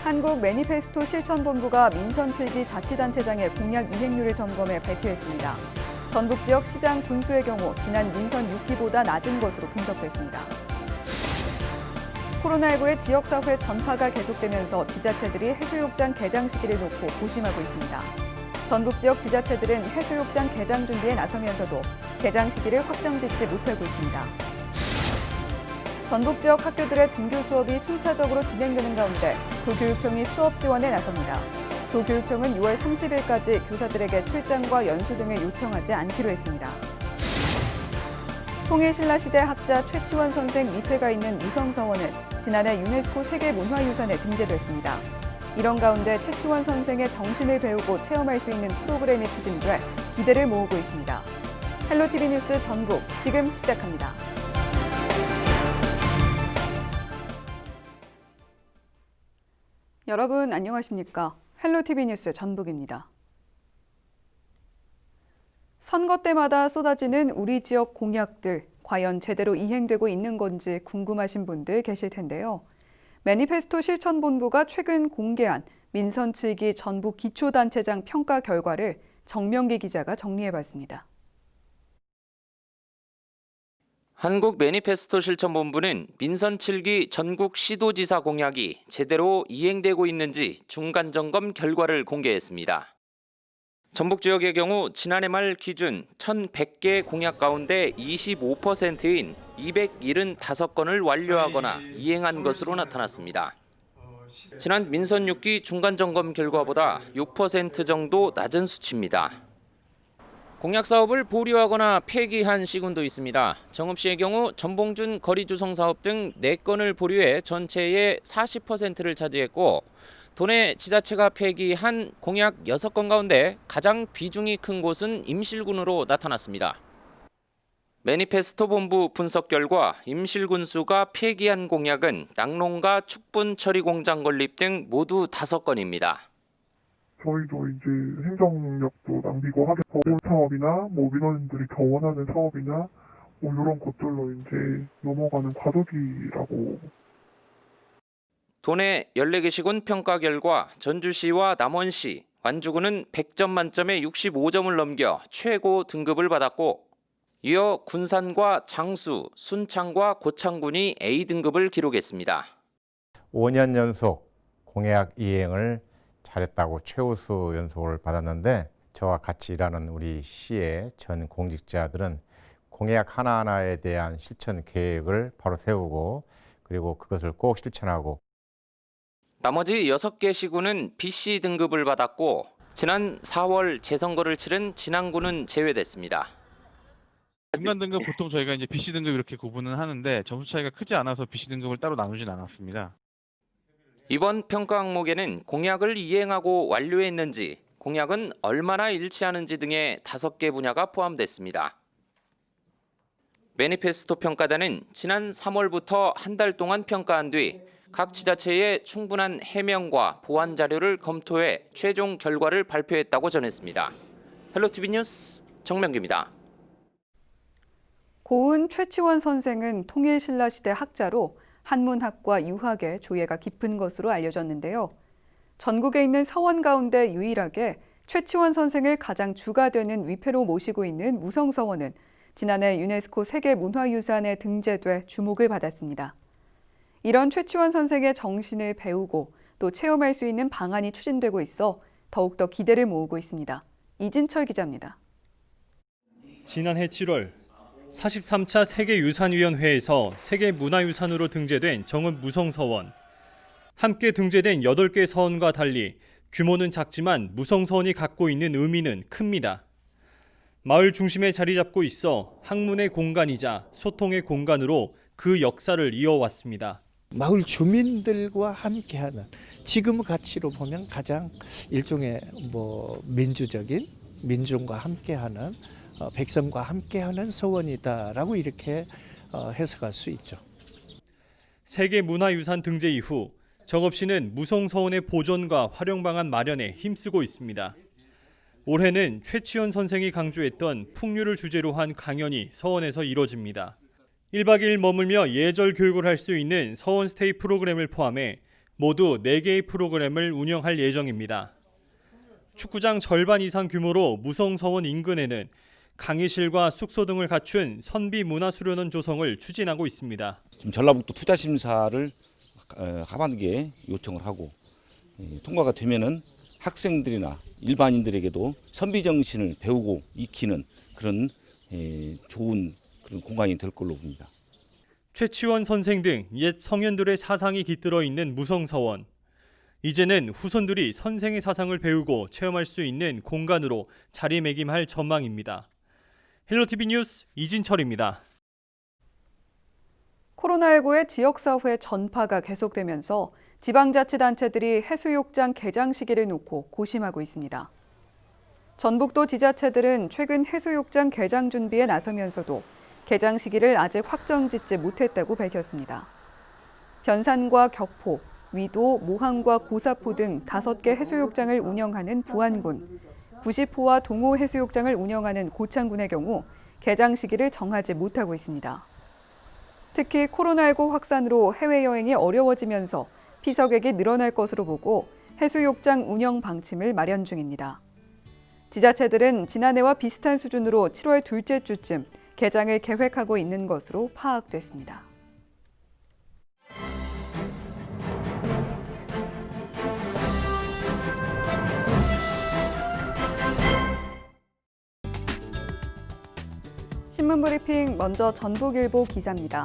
한국 매니페스토 실천본부가 민선 7기 자치단체장의 공약 이행률을 점검해 발표했습니다. 전북 지역 시장 군수의 경우 지난 민선 6기보다 낮은 것으로 분석됐습니다. 코로나19의 지역사회 전파가 계속되면서 지자체들이 해수욕장 개장 시기를 놓고 고심하고 있습니다. 전북 지역 지자체들은 해수욕장 개장 준비에 나서면서도 개장 시기를 확정짓지 못하고 있습니다. 전북 지역 학교들의 등교 수업이 순차적으로 진행되는 가운데 도교육청이 수업 지원에 나섭니다. 도교육청은 6월 30일까지 교사들에게 출장과 연수 등을 요청하지 않기로 했습니다. 통일신라시대 학자 최치원 선생 미패가 있는 무성서원은 지난해 유네스코 세계문화유산에 등재됐습니다. 이런 가운데 최치원 선생의 정신을 배우고 체험할 수 있는 프로그램이 추진돼 기대를 모으고 있습니다. 헬로티비 뉴스 전북 지금 시작합니다. 여러분 안녕하십니까? 헬로티비 뉴스 전북입니다. 선거 때마다 쏟아지는 우리 지역 공약들, 과연 제대로 이행되고 있는 건지 궁금하신 분들 계실 텐데요. 매니페스토 실천본부가 최근 공개한 민선 7기 전북 기초단체장 평가 결과를 정명기 기자가 정리해봤습니다. 한국 매니페스토 실천본부는 민선 7기 전국 시도지사 공약이 제대로 이행되고 있는지 중간점검 결과를 공개했습니다. 전북 지역의 경우 지난해 말 기준 1,100개 공약 가운데 25%인 275건을 완료하거나 이행한 것으로 나타났습니다. 지난 민선 6기 중간점검 결과보다 6% 정도 낮은 수치입니다. 공약 사업을 보류하거나 폐기한 시군도 있습니다. 정읍시의 경우 전봉준 거리조성 사업 등 4건을 보류해 전체의 40%를 차지했고 도내 지자체가 폐기한 공약 6건 가운데 가장 비중이 큰 곳은 임실군으로 나타났습니다. 매니페스토 본부 분석 결과 임실군수가 폐기한 공약은 낙농가 축분 처리 공장 건립 등 모두 5건입니다. 저희도 이제 행정력도 낭비고 하겠고 보건 사업이나 민원인들이 더 원하는 사업이나 이런 것들로 이제 넘어가는 과도기라고. 도내 14개 시군 평가 결과 전주시와 남원시, 완주군은 100점 만점에 65점을 넘겨 최고 등급을 받았고 이어 군산과 장수, 순창과 고창군이 A등급을 기록했습니다. 5년 연속 공약 이행을 잘했다고 최우수 연속을 받았는데 저와 같이 일하는 우리 시의 전 공직자들은 공약 하나하나에 대한 실천 계획을 바로 세우고 그리고 그것을 꼭 실천하고 나머지 6개 시군은 BC 등급을 받았고 지난 4월 재선거를 치른 진안군은 제외됐습니다. 중간 등급 보통 저희가 이제 BC 등급 이렇게 구분은 하는데 점수 차이가 크지 않아서 BC 등급을 따로 나누진 않았습니다. 이번 평가 항목에는 공약을 이행하고 완료했는지, 공약은 얼마나 일치하는지 등의 5개 분야가 포함됐습니다. 매니페스토 평가단은 지난 3월부터 한 달 동안 평가한 뒤 각 지자체의 충분한 해명과 보완 자료를 검토해 최종 결과를 발표했다고 전했습니다. 헬로티비 뉴스 정명규입니다. 고은 최치원 선생은 통일신라시대 학자로 한문학과 유학의 조예가 깊은 것으로 알려졌는데요. 전국에 있는 서원 가운데 유일하게 최치원 선생을 가장 주가 되는 위패로 모시고 있는 무성서원은 지난해 유네스코 세계문화유산에 등재돼 주목을 받았습니다. 이런 최치원 선생의 정신을 배우고 또 체험할 수 있는 방안이 추진되고 있어 더욱더 기대를 모으고 있습니다. 이진철 기자입니다. 지난해 7월 43차 세계유산위원회에서 세계문화유산으로 등재된 정읍 무성서원. 함께 등재된 8개 서원과 달리 규모는 작지만 무성서원이 갖고 있는 의미는 큽니다. 마을 중심에 자리 잡고 있어 학문의 공간이자 소통의 공간으로 그 역사를 이어왔습니다. 마을 주민들과 함께하는 지금 가치로 보면 가장 일종의 민주적인 민중과 함께하는 백성과 함께하는 서원이다라고 이렇게 해석할 수 있죠. 세계문화유산 등재 이후 정읍시는 무성서원의 보존과 활용 방안 마련에 힘쓰고 있습니다. 올해는 최치원 선생이 강조했던 풍류를 주제로 한 강연이 서원에서 이뤄집니다. 1박 2일 머물며 예절 교육을 할 수 있는 서원 스테이 프로그램을 포함해 모두 4개의 프로그램을 운영할 예정입니다. 축구장 절반 이상 규모로 무성서원 인근에는 강의실과 숙소 등을 갖춘 선비문화수련원 조성을 추진하고 있습니다. 지금 전라북도 투자심사를 하반기에 요청을 하고 통과가 되면은 학생들이나 일반인들에게도 선비정신을 배우고 익히는 그런 좋은 그런 공간이 될 걸로 봅니다. 최치원 선생 등 옛 성현들의 사상이 깃들어 있는 무성서원. 이제는 후손들이 선생의 사상을 배우고 체험할 수 있는 공간으로 자리매김할 전망입니다. 헬로티비 뉴스 이진철입니다. 코로나19의 지역사회 전파가 계속되면서 지방자치단체들이 해수욕장 개장 시기를 놓고 고심하고 있습니다. 전북도 지자체들은 최근 해수욕장 개장 준비에 나서면서도 개장 시기를 아직 확정짓지 못했다고 밝혔습니다. 변산과 격포, 위도, 모항과 고사포 등 5개 해수욕장을 운영하는 부안군, 구시포와 동호 해수욕장을 운영하는 고창군의 경우 개장 시기를 정하지 못하고 있습니다. 특히 코로나19 확산으로 해외여행이 어려워지면서 피서객이 늘어날 것으로 보고 해수욕장 운영 방침을 마련 중입니다. 지자체들은 지난해와 비슷한 수준으로 7월 둘째 주쯤 개장을 계획하고 있는 것으로 파악됐습니다. 신문브리핑 먼저 전북일보 기사입니다.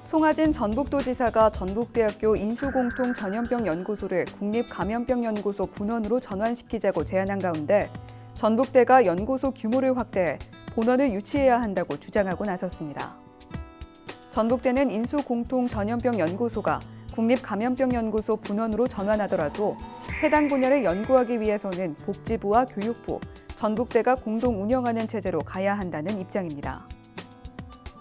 송하진 전북도지사가 전북대학교 인수공통 전염병 연구소를 국립감염병연구소 분원으로 전환시키자고 제안한 가운데 전북대가 연구소 규모를 확대해 본원을 유치해야 한다고 주장하고 나섰습니다. 전북대는 인수공통 전염병 연구소가 국립감염병연구소 분원으로 전환하더라도 해당 분야를 연구하기 위해서는 복지부와 교육부, 전북대가 공동 운영하는 체제로 가야 한다는 입장입니다.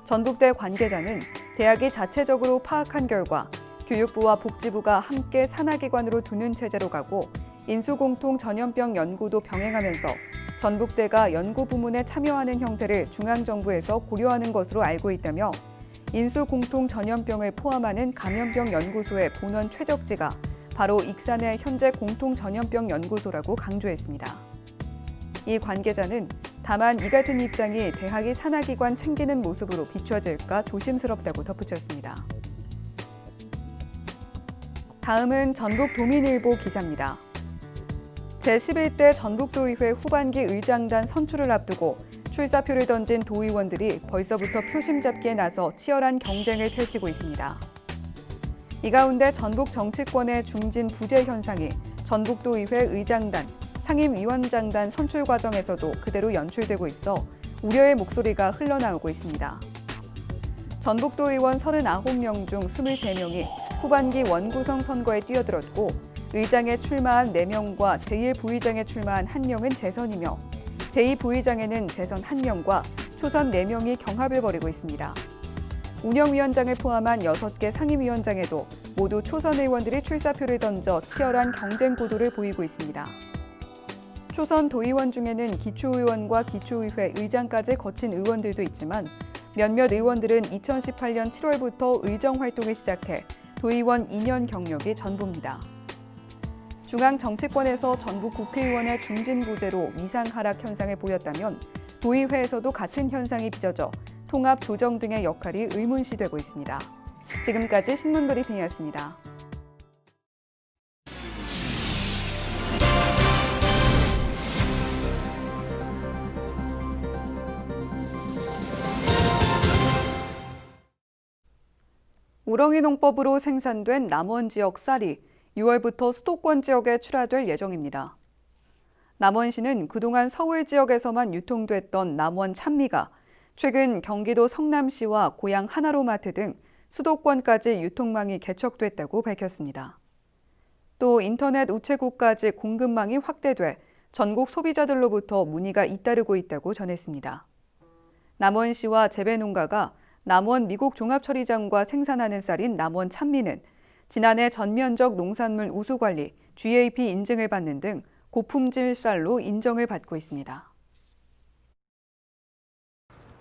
전북대 관계자는 대학이 자체적으로 파악한 결과 교육부와 복지부가 함께 산하기관으로 두는 체제로 가고 인수공통 전염병 연구도 병행하면서 전북대가 연구 부문에 참여하는 형태를 중앙정부에서 고려하는 것으로 알고 있다며 인수공통 전염병을 포함하는 감염병 연구소의 본원 최적지가 바로 익산의 현재 공통 전염병 연구소라고 강조했습니다. 이 관계자는 다만 이 같은 입장이 대학이 산하기관 챙기는 모습으로 비춰질까 조심스럽다고 덧붙였습니다. 다음은 전북도민일보 기사입니다. 제11대 전북도의회 후반기 의장단 선출을 앞두고 출사표를 던진 도의원들이 벌써부터 표심 잡기에 나서 치열한 경쟁을 펼치고 있습니다. 이 가운데 전북 정치권의 중진 부재 현상이 전북도의회 의장단, 상임위원장단 선출 과정에서도 그대로 연출되고 있어 우려의 목소리가 흘러나오고 있습니다. 전북도 의원 39명 중 23명이 후반기 원구성 선거에 뛰어들었고 의장에 출마한 4명과 제1부의장에 출마한 1명은 재선이며 제2부의장에는 재선 1명과 초선 4명이 경합을 벌이고 있습니다. 운영위원장을 포함한 6개 상임위원장에도 모두 초선 의원들이 출사표를 던져 치열한 경쟁 구도를 보이고 있습니다. 초선 도의원 중에는 기초의원과 기초의회 의장까지 거친 의원들도 있지만 몇몇 의원들은 2018년 7월부터 의정 활동을 시작해 도의원 2년 경력이 전부입니다. 중앙 정치권에서 전북 국회의원의 중진부재로 위상 하락 현상을 보였다면 도의회에서도 같은 현상이 빚어져 통합 조정 등의 역할이 의문시되고 있습니다. 지금까지 신문브리핑이었습니다. 우렁이 농법으로 생산된 남원 지역 쌀이 6월부터 수도권 지역에 출하될 예정입니다. 남원시는 그동안 서울 지역에서만 유통됐던 남원 찬미가 최근 경기도 성남시와 고양 하나로마트 등 수도권까지 유통망이 개척됐다고 밝혔습니다. 또 인터넷 우체국까지 공급망이 확대돼 전국 소비자들로부터 문의가 잇따르고 있다고 전했습니다. 남원시와 재배농가가 남원 미국 종합처리장과 생산하는 쌀인 남원 찬미는 지난해 전면적 농산물 우수관리 GAP 인증을 받는 등 고품질 쌀로 인정을 받고 있습니다.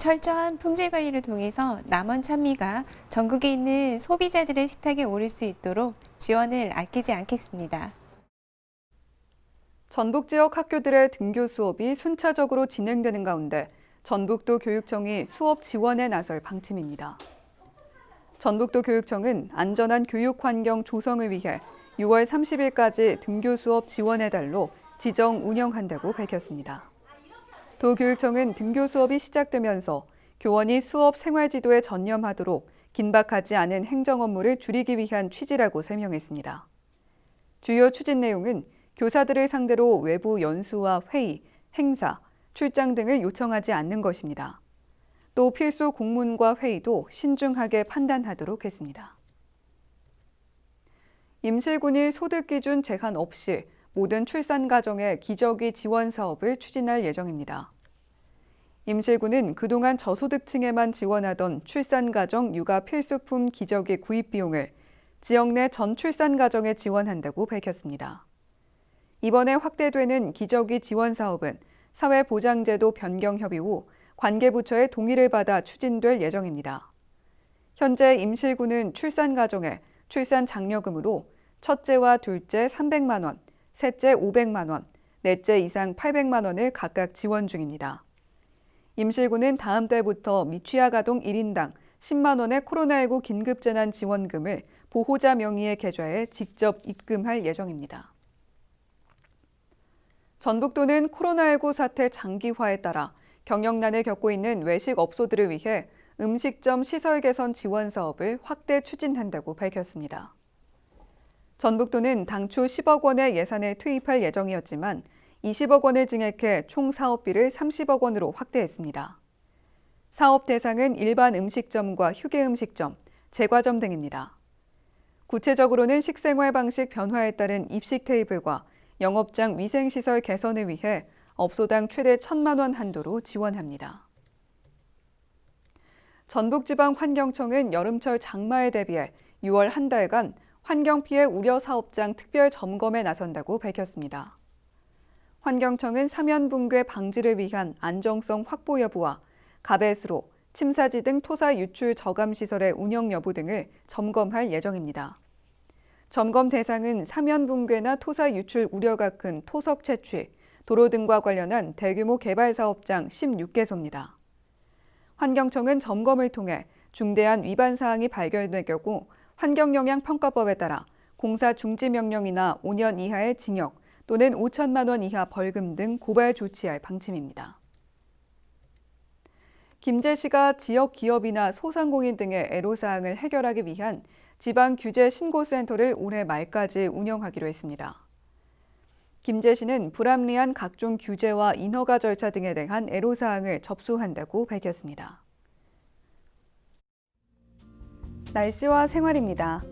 철저한 품질 관리를 통해서 남원 찬미가 전국에 있는 소비자들의 식탁에 오를 수 있도록 지원을 아끼지 않겠습니다. 전북 지역 학교들의 등교 수업이 순차적으로 진행되는 가운데 전북도 교육청이 수업 지원에 나설 방침입니다. 전북도 교육청은 안전한 교육 환경 조성을 위해 6월 30일까지 등교 수업 지원의 달로 지정 운영한다고 밝혔습니다. 도교육청은 등교 수업이 시작되면서 교원이 수업 생활지도에 전념하도록 긴박하지 않은 행정 업무를 줄이기 위한 취지라고 설명했습니다. 주요 추진 내용은 교사들을 상대로 외부 연수와 회의, 행사, 출장 등을 요청하지 않는 것입니다. 또 필수 공문과 회의도 신중하게 판단하도록 했습니다. 임실군이 소득기준 제한 없이 모든 출산 가정의 기저귀 지원 사업을 추진할 예정입니다. 임실군은 그동안 저소득층에만 지원하던 출산 가정 육아 필수품 기저귀 구입 비용을 지역 내 전 출산 가정에 지원한다고 밝혔습니다. 이번에 확대되는 기저귀 지원 사업은 사회보장제도 변경 협의 후 관계부처의 동의를 받아 추진될 예정입니다. 현재 임실군은 출산 가정에 출산 장려금으로 첫째와 둘째 300만 원, 셋째 500만 원, 넷째 이상 800만 원을 각각 지원 중입니다. 임실군은 다음 달부터 미취학 아동 1인당 10만 원의 코로나19 긴급재난지원금을 보호자 명의의 계좌에 직접 입금할 예정입니다. 전북도는 코로나19 사태 장기화에 따라 경영난을 겪고 있는 외식업소들을 위해 음식점 시설 개선 지원 사업을 확대 추진한다고 밝혔습니다. 전북도는 당초 10억 원의 예산을 투입할 예정이었지만 20억 원을 증액해 총 사업비를 30억 원으로 확대했습니다. 사업 대상은 일반 음식점과 휴게 음식점, 제과점 등입니다. 구체적으로는 식생활 방식 변화에 따른 입식 테이블과 영업장 위생시설 개선을 위해 업소당 최대 1,000만 원 한도로 지원합니다. 전북지방환경청은 여름철 장마에 대비해 6월 한 달간 환경피해 우려 사업장 특별 점검에 나선다고 밝혔습니다. 환경청은 사면붕괴 방지를 위한 안정성 확보 여부와 가배수로, 침사지 등 토사 유출 저감 시설의 운영 여부 등을 점검할 예정입니다. 점검 대상은 사면붕괴나 토사 유출 우려가 큰 토석 채취, 도로 등과 관련한 대규모 개발 사업장 16개소입니다. 환경청은 점검을 통해 중대한 위반 사항이 발견될 경우 환경영향평가법에 따라 공사 중지 명령이나 5년 이하의 징역 또는 5천만 원 이하 벌금 등 고발 조치할 방침입니다. 김제시가 지역 기업이나 소상공인 등의 애로사항을 해결하기 위한 지방규제신고센터를 올해 말까지 운영하기로 했습니다. 김제시는 불합리한 각종 규제와 인허가 절차 등에 대한 애로사항을 접수한다고 밝혔습니다. 날씨와 생활입니다.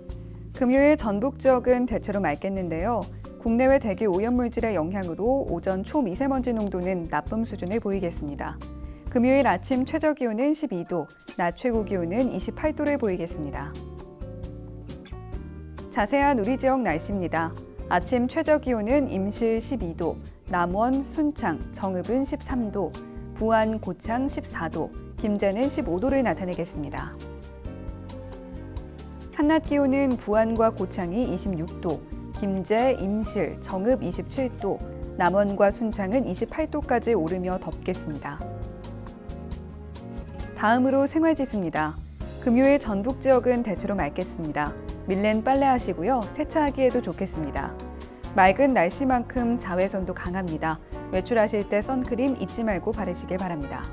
금요일 전북 지역은 대체로 맑겠는데요. 국내외 대기 오염물질의 영향으로 오전 초미세먼지 농도는 나쁨 수준을 보이겠습니다. 금요일 아침 최저 기온은 12도, 낮 최고 기온은 28도를 보이겠습니다. 자세한 우리 지역 날씨입니다. 아침 최저 기온은 임실 12도, 남원, 순창, 정읍은 13도, 부안, 고창 14도, 김제는 15도를 나타내겠습니다. 한낮 기온은 부안과 고창이 26도, 김제, 임실, 정읍 27도, 남원과 순창은 28도까지 오르며 덥겠습니다. 다음으로 생활지수입니다. 금요일 전북 지역은 대체로 맑겠습니다. 밀렌 빨래하시고요. 세차하기에도 좋겠습니다. 맑은 날씨만큼 자외선도 강합니다. 외출하실 때 선크림 잊지 말고 바르시길 바랍니다.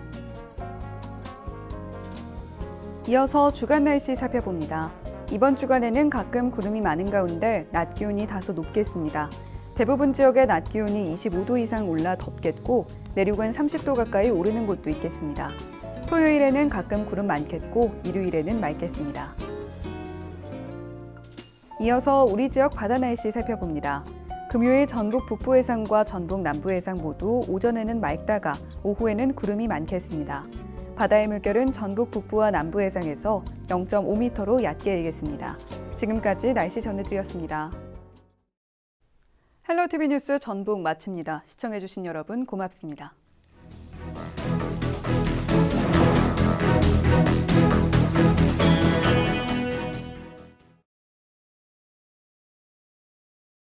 이어서 주간 날씨 살펴봅니다. 이번 주간에는 가끔 구름이 많은 가운데 낮 기온이 다소 높겠습니다. 대부분 지역의 낮 기온이 25도 이상 올라 덥겠고 내륙은 30도 가까이 오르는 곳도 있겠습니다. 토요일에는 가끔 구름 많겠고 일요일에는 맑겠습니다. 이어서 우리 지역 바다 날씨 살펴봅니다. 금요일 전북 북부 해상과 전북 남부 해상 모두 오전에는 맑다가 오후에는 구름이 많겠습니다. 바다의 물결은 전북 북부와 남부 해상에서 0.5m로 얕게 일겠습니다. 지금까지 날씨 전해드렸습니다. 헬로티비 뉴스 전북 마칩니다. 시청해주신 여러분 고맙습니다.